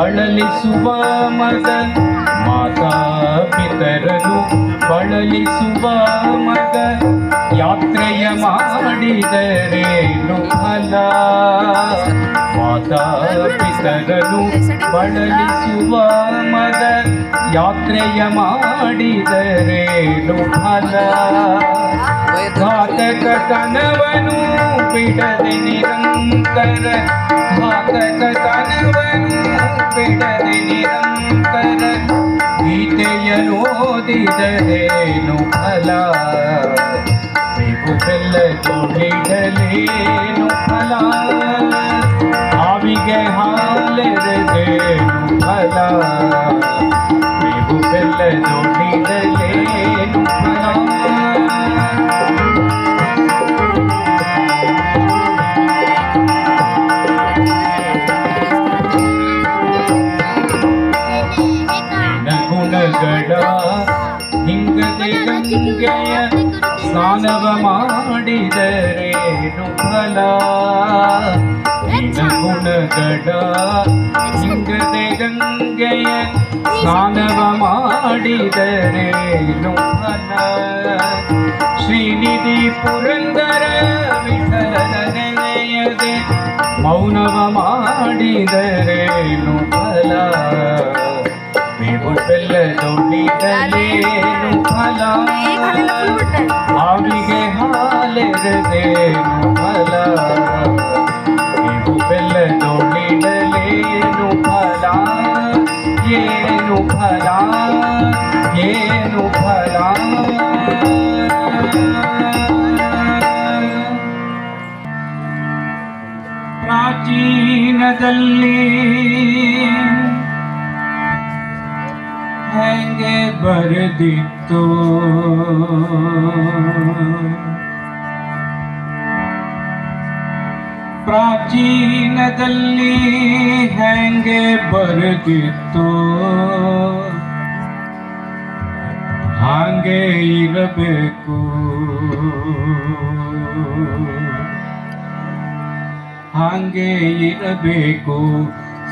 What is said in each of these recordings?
ಬಳಲಿಸುವ ಮಗ ಮಾತಾ ಪಿತರನು ಬಳಲಿಸುವ ಮಗ ಯಾತ್ರೆಯ ಮಾಡಿದರೇನು ಫಲ ಮಾತಾ ಪಿತರನು ಬಳಲಿಸುವ ಮಗ ಯಾತ್ರೆಯ ಮಾಡಿದರೇನು ಫಲ ಘಾತಕತನವನು ಬಿಡದೆ ನಿರಂತರ ಘಾತಕತನವನು ಬಿಡದೆ ನಿರಂತರ ಗೀತೆಯನ್ನು ಓದಿದರೇನು ಫಲ ಬೇವು ಬೆಲ್ಲದೊಳಿಡಲೇನು ಫಲ ಹಾವಿಗೆ ಹಾಲೆರೆದೇನು ಫಲ ಬೇವು ಬೆಲ್ಲದೊಳಿಡಲೇನು ಫಲ ಗುಣಗಳ ಹಿಂಗದೆ ಗಂಗೆಯ ಸ್ನಾನವ ಮಾಡಿದರೇನು ಫಲ ಗುಣಗಳ ಹಿಂಗದೆ ಗಂಗೆಯ ಸ್ನಾನವ ಮಾಡಿದರೇನು ಫಲ ಶ್ರೀನಿಧಿ ಪುರಂದರ ವಿಠಲನ ನೆನೆಯದೆ ಮೌನವ ಮಾಡಿದರೇನು ಫಲ ಬೇವು ಬೆಲ್ಲದೊಳಿಡಲೇನು ಫಲ ಹಾವಿಗೆ ಹಾಲೆರೆದೇನು ಫಲ ಬೇವು ಬೆಲ್ಲದೊಳಿಡಲೇನು ಫಲ ಏನು ಫಲ ಏನು ಫಲ ಪ್ರಾಚೀನದಲ್ಲಿ ಹೆಂಗೆ ಬರೆದಿತ್ತು ಪ್ರಾಚೀನದಲ್ಲಿ ಹೆಂಗೆ ಬರೆದಿತ್ತು ಹಾಗೆ ಇರಬೇಕು ಹಾಗೆ ಇರಬೇಕು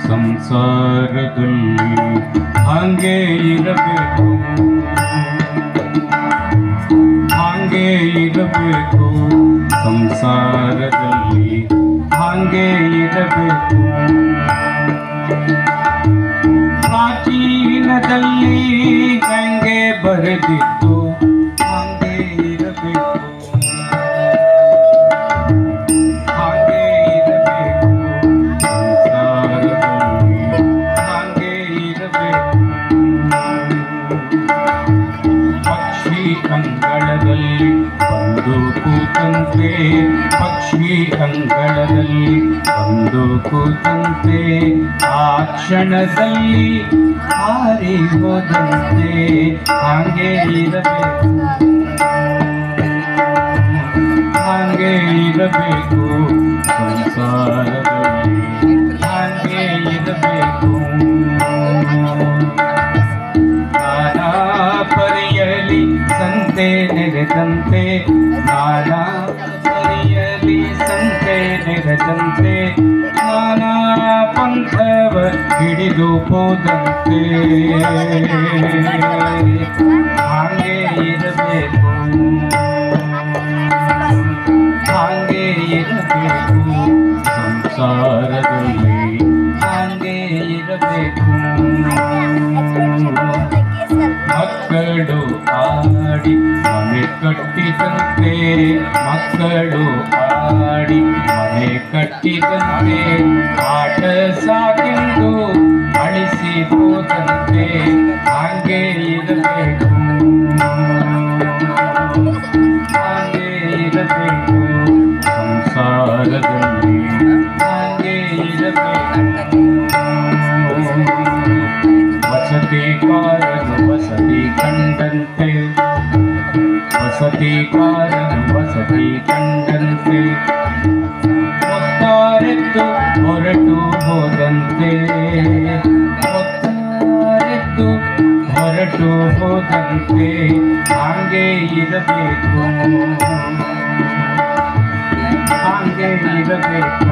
ಸಂಸಾರದಲ್ಲಿ ಹಾಗೆ ಇರಬೇಕು ಹಾಗೆ ಇರಬೇಕು ಸಂಸಾರದಲ್ಲಿ ಹಾಗೆ ಇರಬೇಕು ಪ್ರಾಚೀನದಲ್ಲಿ ಹೆಂಗೆ ಬರೆದಿತ್ತು ಹಾಗೆ ಇರಬೇಕು ಹಾಗೆ ಇರಬೇಕು ಸಂಸಾರದಲ್ಲಿ ಹಾಗೆ ಇರಬೇಕು ಪಕ್ಷಿ ಅಂಗಳದಲ್ಲಿ ಬಂದು ಕೂತಂತೆ ಪಕ್ಷಿ ಅಂಗಳದಲ್ಲಿ ಬಂದು ಕೂತಂತೆ ಆ ಕ್ಷಣದಲ್ಲಿ ಹಾರಿ ಹೋದಂತೆ ಹಾಗೆ ಇರಬೇಕು ಹಾಗೆ ಇರಬೇಕು ಸಂಸಾರದಲ್ಲಿ ಹಾಗೆ ಇರಬೇಕು ನಾನಾ ಪರಿಯಲಿ ಸಂತೆ ನೆರೆದಂತೆ ನಾನಾ ಪರಿಯಲಿ ಸಂತೆ ನೆರೆದಂತೆ ನಾನಾ ಪಂಥವ ಹಿಡಿದು ಹೋದಂತೆ ಹಾಗೆ ಇರಬೇಕು ಹಾಗೆ ಇರಬೇಕು ಸಂಸಾರದಲ್ಲಿ ಹಾಗೆ ಇರಬೇಕು ಮಕ್ಕಳು ಆಡಿ ಮನೆ ಕಟ್ಟಿದಂತೆ ಮಕ್ಕಳು ಆಡಿ ಮನೆ ಕಟ್ಟಿದಂತೆ ಆಟ ಸಾಕೆಂದು ಅಳಿಸಿ ಹೋದಂತೆ ಹಾಗೆ ಇರಬೇಕು ಹಾಗೆ ಇರಬೇಕು ಸಂಸಾರದಲ್ಲಿ ಹಾಗೆ ಇರಬೇಕು ವಸತಿಕಾರನು ವಸತಿ ಕಂಡಂತೆ ವಸತಿಕಾರನು ವಸತಿ ಕಂಡಂತೆ ಒತ್ತಾರೆದ್ದು ಹೊರಟು ಹೋದಂತೆ ಒತ್ತಾರೆದ್ದು ಹೊರಟು ಹೋದಂತೆ ಹಾಗೆ ಇರಬೇಕು ಹಾಗೆ ಇರಬೇಕು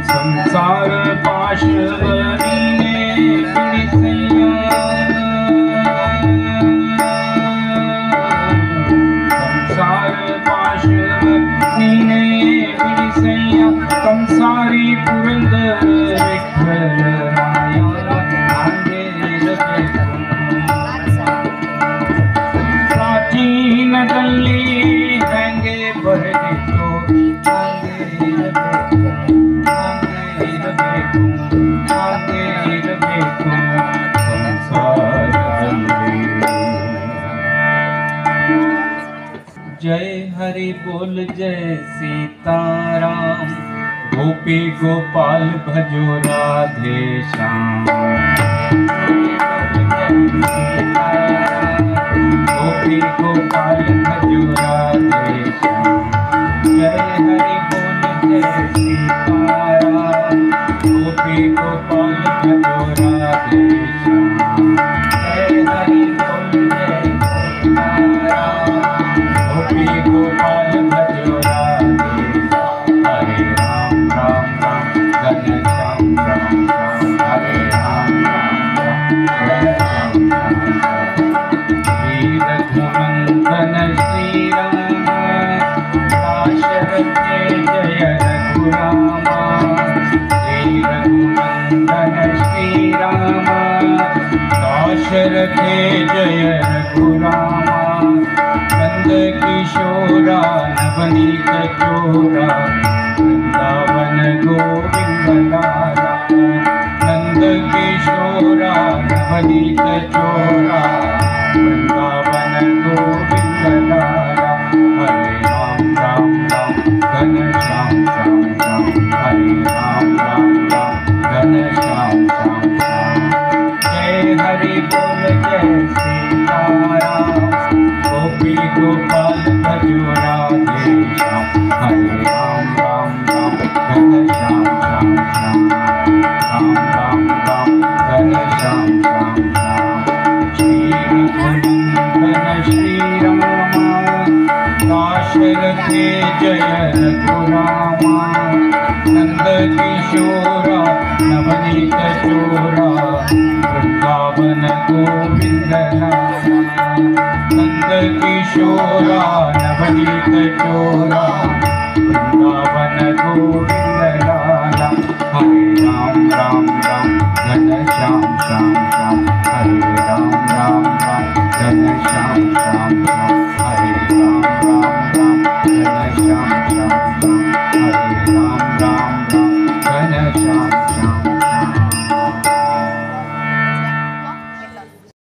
ಸಂಸಾರ पाशवनीने बिडिसैया संसार पाशवनीने बिडिसैया कंसारी पुरंदर विठ्ठल राया ಪ್ರಾಚೀನದಲ್ಲಿ ಹೆಂಗೆ ಬರೆದಿತ್ತು ಹಾಗೆ ಇರಬೇಕು ಸಂಸಾರದಲ್ಲಿ जय हरि बोल जय सीताराम गोपी गोपाल भजो राधे श्याम गोपी गोपाल भजो राधे श्याम जय हरि बोल जय सीताराम गोपी गोपाल भजो राधे श्याम जय हरि बोल जय सीताराम गोपी गोपाल भजो राधे हरे राम राम राम घनश्याम श्याम श्याम हरे राम राम राम घनश्याम श्याम श्री रघुनंदन श्री राम दाशरथ जय रघुरामा श्री रघुनंदन श्री राम दाशरथ जय रघुरामा नंद किशोरा नवनीत चोरा वृंदावन गोविंद लाला नंद किशोरा नवनीत चोरा वृंदावन गोविंद लाला हरे राम राम राम घनश्याम श्याम श्याम हरे राम राम राम घनश्याम श्याम श्याम जय हरि बोल जय सीताराम गोपी गोपाल भजो राधे श्याम हरे राम राम राम घनश्याम श्याम श्याम राम राम राम घनश्याम श्याम श्याम श्री रघुनंदन श्री राम दाशरथ जय रघुरामा नंद किशोरा नवनीत चोरा वृंदावन गोविंद लाला नंद किशोरा नवनीत चोरा वृंदावन गोविंद लाला हरे राम राम राम घनश्याम श्याम श्याम हरे राम राम राम घनश्याम श्याम श्याम हरे राम राम राम घनश्याम श्याम श्याम हरे राम राम राम घनश्याम श्याम